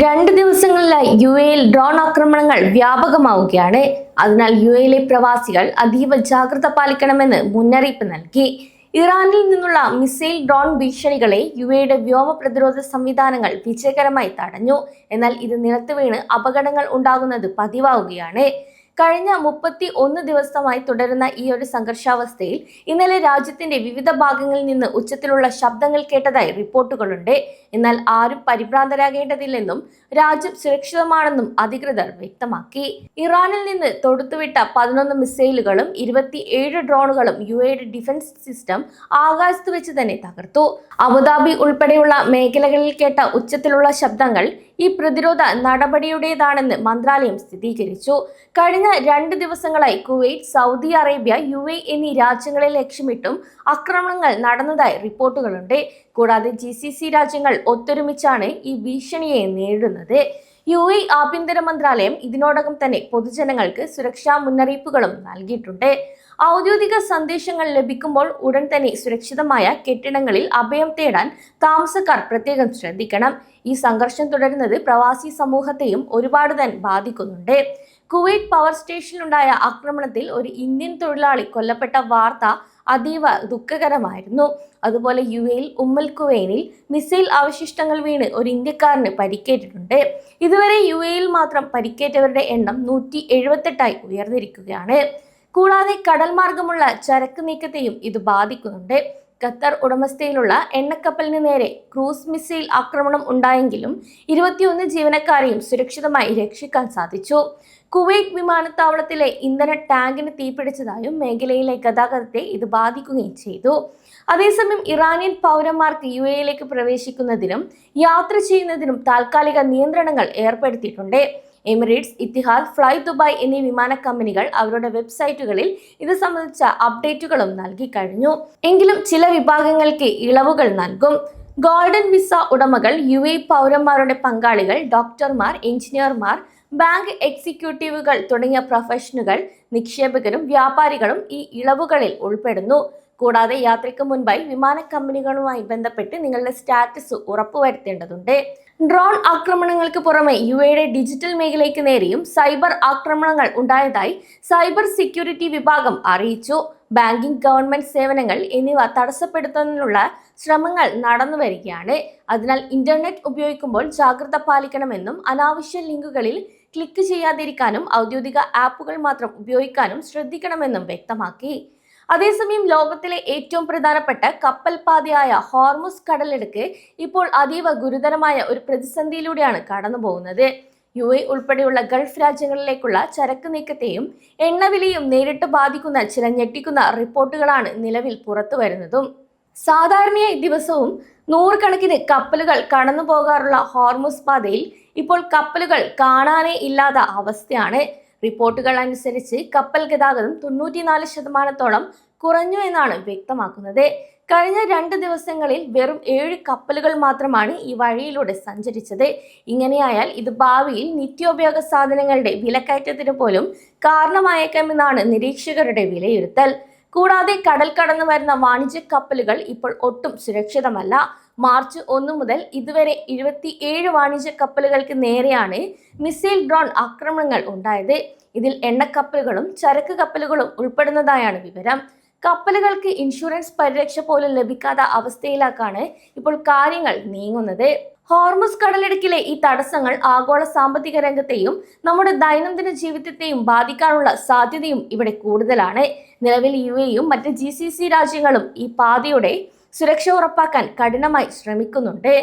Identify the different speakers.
Speaker 1: 2 ദിവസങ്ങളിലായി യുഎഇയിൽ ഡ്രോൺ ആക്രമണങ്ങൾ വ്യാപകമാവുകയാണ്. അതിനാൽ യുഎഇയിലെ പ്രവാസികൾ അതീവ ജാഗ്രത പാലിക്കണമെന്ന് മുന്നറിയിപ്പ് നൽകി. ഇറാനിൽ നിന്നുള്ള മിസൈൽ ഡ്രോൺ ഭീഷണികളെ യുഎഇയുടെ വ്യോമ പ്രതിരോധ സംവിധാനങ്ങൾ വിജയകരമായി തടഞ്ഞു. എന്നാൽ ഇത് നിലത്ത് വീണ് അപകടങ്ങൾ ഉണ്ടാകുന്നത് പതിവാവുകയാണ്. കഴിഞ്ഞ 31 ദിവസമായി തുടരുന്ന ഈ ഒരു സംഘർഷാവസ്ഥയിൽ ഇന്നലെ രാജ്യത്തിന്റെ വിവിധ ഭാഗങ്ങളിൽ നിന്ന് ഉച്ചത്തിലുള്ള ശബ്ദങ്ങൾ കേട്ടതായി റിപ്പോർട്ടുകളുണ്ട്. എന്നാൽ ആരും പരിഭ്രാന്തരാകേണ്ടതില്ലെന്നും രാജ്യം സുരക്ഷിതമാണെന്നും അധികൃതർ വ്യക്തമാക്കി. ഇറാനിൽ നിന്ന് തൊടുത്തുവിട്ട 11 മിസൈലുകളും 27 ഡ്രോണുകളും യുഎഇയുടെ ഡിഫൻസ് സിസ്റ്റം ആകാശത്ത് വെച്ച് തന്നെ തകർത്തു. അബുദാബി ഉൾപ്പെടെയുള്ള മേഖലകളിൽ കേട്ട ഉച്ചത്തിലുള്ള ശബ്ദങ്ങൾ ഈ പ്രതിരോധ നടപടിയുടേതാണെന്ന് മന്ത്രാലയം സ്ഥിരീകരിച്ചു. കഴിഞ്ഞ 2 ദിവസങ്ങളായി കുവൈറ്റ്, സൗദി അറേബ്യ, യുഎഇ എന്നീ രാജ്യങ്ങളെ ലക്ഷ്യമിട്ടും ആക്രമണങ്ങൾ നടന്നതായി റിപ്പോർട്ടുകളുണ്ട്. കൂടാതെ GCC രാജ്യങ്ങൾ ഒത്തൊരുമിച്ചാണ് ഈ ഭീഷണിയെ നേരിടുന്നത്. യുഎഇ ആഭ്യന്തര മന്ത്രാലയം ഇതിനോടകം തന്നെ പൊതുജനങ്ങൾക്ക് സുരക്ഷാ മുന്നറിയിപ്പുകളും നൽകിയിട്ടുണ്ട്. ഔദ്യോഗിക സന്ദേശങ്ങൾ ലഭിക്കുമ്പോൾ ഉടൻ തന്നെ സുരക്ഷിതമായ കെട്ടിടങ്ങളിൽ അഭയം തേടാൻ താമസക്കാർ പ്രത്യേകം ശ്രദ്ധിക്കണം. ഈ സംഘർഷം തുടരുന്നത് പ്രവാസി സമൂഹത്തെയും ഒരുപാട് തന്നെ ബാധിക്കുന്നുണ്ട്. കുവൈറ്റ് പവർ സ്റ്റേഷനിലുണ്ടായ ആക്രമണത്തിൽ ഒരു ഇന്ത്യൻ തൊഴിലാളി കൊല്ലപ്പെട്ട വാർത്ത അതീവ ദുഃഖകരമായിരുന്നു. അതുപോലെ യുഎഇയിൽ ഉമ്മൽ ഖുവൈനിൽ മിസൈൽ അവശിഷ്ടങ്ങൾ വീണ് ഒരു ഇന്ത്യക്കാരന് പരിക്കേറ്റിട്ടുണ്ട്. ഇതുവരെ യുഎഇയിൽ മാത്രം പരിക്കേറ്റവരുടെ എണ്ണം 178ആയി ഉയർന്നിരിക്കുകയാണ്. കൂടാതെ കടൽ മാർഗമുള്ള ചരക്ക് നീക്കത്തെയും ഇത് ബാധിക്കുന്നുണ്ട്. ഖത്തർ ഉടമസ്ഥയിലുള്ള എണ്ണക്കപ്പലിന് നേരെ ക്രൂസ് മിസൈൽ ആക്രമണം ഉണ്ടായെങ്കിലും 21 ജീവനക്കാരെയും സുരക്ഷിതമായി രക്ഷിക്കാൻ സാധിച്ചു. കുവൈറ്റ് വിമാനത്താവളത്തിലെ ഇന്ധന ടാങ്കിന് തീപിടിച്ചതായും മേഖലയിലെ ഗതാഗതത്തെ ഇത് ബാധിക്കുകയും ചെയ്തു. അതേസമയം ഇറാനിയൻ പൗരന്മാർക്ക് യുഎഇയിലേക്ക് പ്രവേശിക്കുന്നതിനും യാത്ര ചെയ്യുന്നതിനും താൽക്കാലിക നിയന്ത്രണങ്ങൾ ഏർപ്പെടുത്തിയിട്ടുണ്ട്. എമിറേറ്റ്സ്, ഇത്തിഹാദ്, ഫ്ലൈ ദുബായ് എന്നീ വിമാന കമ്പനികൾ അവരുടെ വെബ്സൈറ്റുകളിൽ ഇത് സംബന്ധിച്ച അപ്ഡേറ്റുകളും നൽകി കഴിഞ്ഞു. എങ്കിലും ചില വിഭാഗങ്ങൾക്ക് ഇളവുകൾ നൽകും. ഗോൾഡൻ വിസ ഉടമകൾ, യുഎഇ പൗരന്മാരുടെ പങ്കാളികൾ, ഡോക്ടർമാർ, എഞ്ചിനീയർമാർ, ബാങ്ക് എക്സിക്യൂട്ടീവുകൾ തുടങ്ങിയ പ്രൊഫഷണലുകൾ, നിക്ഷേപകരും വ്യാപാരികളും ഈ ഇളവുകളിൽ ഉൾപ്പെടുന്നു. കൂടാതെ യാത്രയ്ക്ക് മുൻപായി വിമാന കമ്പനികളുമായി ബന്ധപ്പെട്ട് നിങ്ങളുടെ സ്റ്റാറ്റസ് ഉറപ്പുവരുത്തേണ്ടതുണ്ട്. ഡ്രോൺ ആക്രമണങ്ങൾക്ക് പുറമെ യുഎഇയുടെ ഡിജിറ്റൽ മേഖലയ്ക്ക് നേരെയും സൈബർ ആക്രമണങ്ങൾ ഉണ്ടായതായി സൈബർ സെക്യൂരിറ്റി വിഭാഗം അറിയിച്ചു. ബാങ്കിംഗ്, ഗവൺമെന്റ് സേവനങ്ങൾ എന്നിവ തടസ്സപ്പെടുത്തുന്നതിനുള്ള ശ്രമങ്ങൾ നടന്നു വരികയാണ്. അതിനാൽ ഇന്റർനെറ്റ് ഉപയോഗിക്കുമ്പോൾ ജാഗ്രത പാലിക്കണമെന്നും അനാവശ്യ ലിങ്കുകളിൽ ക്ലിക്ക് ചെയ്യാതിരിക്കാനും ഔദ്യോഗിക ആപ്പുകൾ മാത്രം ഉപയോഗിക്കാനും ശ്രദ്ധിക്കണമെന്നും വ്യക്തമാക്കി. അതേസമയം ലോകത്തിലെ ഏറ്റവും പ്രധാനപ്പെട്ട കപ്പൽ പാതയായ ഹോർമുസ് കടലിടുക്ക് ഇപ്പോൾ അതീവ ഗുരുതരമായ ഒരു പ്രതിസന്ധിയിലൂടെയാണ് കടന്നു പോകുന്നത്. യുഎഇ ഉൾപ്പെടെയുള്ള ഗൾഫ് രാജ്യങ്ങളിലേക്കുള്ള ചരക്ക് നീക്കത്തെയും എണ്ണവിലയും നേരിട്ട് ബാധിക്കുന്ന ചില ഞെട്ടിക്കുന്ന റിപ്പോർട്ടുകളാണ് നിലവിൽ പുറത്തു വരുന്നതും. സാധാരണയായി ദിവസവും 100 കണക്കിന് കപ്പലുകൾ കടന്നു പോകാറുള്ള ഹോർമുസ് പാതയിൽ ഇപ്പോൾ കപ്പലുകൾ കാണാനേ ഇല്ലാത്ത അവസ്ഥയാണ്. റിപ്പോർട്ടുകൾ അനുസരിച്ച് കപ്പൽ ഗതാഗതം 94% കുറഞ്ഞു എന്നാണ് വ്യക്തമാക്കുന്നത്. കഴിഞ്ഞ 2 ദിവസങ്ങളിൽ വെറും 7 കപ്പലുകൾ മാത്രമാണ് ഈ വഴിയിലൂടെ സഞ്ചരിച്ചത്. ഇങ്ങനെയായാൽ ഇത് ഭാവിയിൽ നിത്യോപയോഗ സാധനങ്ങളുടെ വിലക്കയറ്റത്തിന് പോലും കാരണമായേക്കാമെന്നാണ് നിരീക്ഷകരുടെ വിലയിരുത്തൽ. കൂടാതെ കടൽ കടന്നു വരുന്ന വാണിജ്യ കപ്പലുകൾ ഇപ്പോൾ ഒട്ടും സുരക്ഷിതമല്ല. മാർച്ച് 1 മുതൽ ഇതുവരെ 27 വാണിജ്യ കപ്പലുകൾക്ക് നേരെയാണ് മിസൈൽ ഡ്രോൺ ആക്രമണങ്ങൾ ഉണ്ടായത്. ഇതിൽ എണ്ണക്കപ്പലുകളും ചരക്ക് കപ്പലുകളും ഉൾപ്പെടുന്നതായാണ് വിവരം. കപ്പലുകൾക്ക് ഇൻഷുറൻസ് പരിരക്ഷ പോലും ലഭിക്കാത്ത അവസ്ഥയിലേക്കാണ് ഇപ്പോൾ കാര്യങ്ങൾ നീങ്ങുന്നത്. ഹോർമുസ് കടലിടുക്കിലെ ഈ തടസ്സങ്ങൾ ആഗോള സാമ്പത്തിക രംഗത്തെയും നമ്മുടെ ദൈനംദിന ജീവിതത്തെയും ബാധിക്കാനുള്ള സാധ്യതയും ഇവിടെ കൂടുതലാണ്. നിലവിൽ യുഎഇയും മറ്റ് GCC രാജ്യങ്ങളും ഈ പാതയുടെ സുരക്ഷ ഉറപ്പാക്കാൻ കഠിനമായി ശ്രമിക്കുന്നുണ്ട്.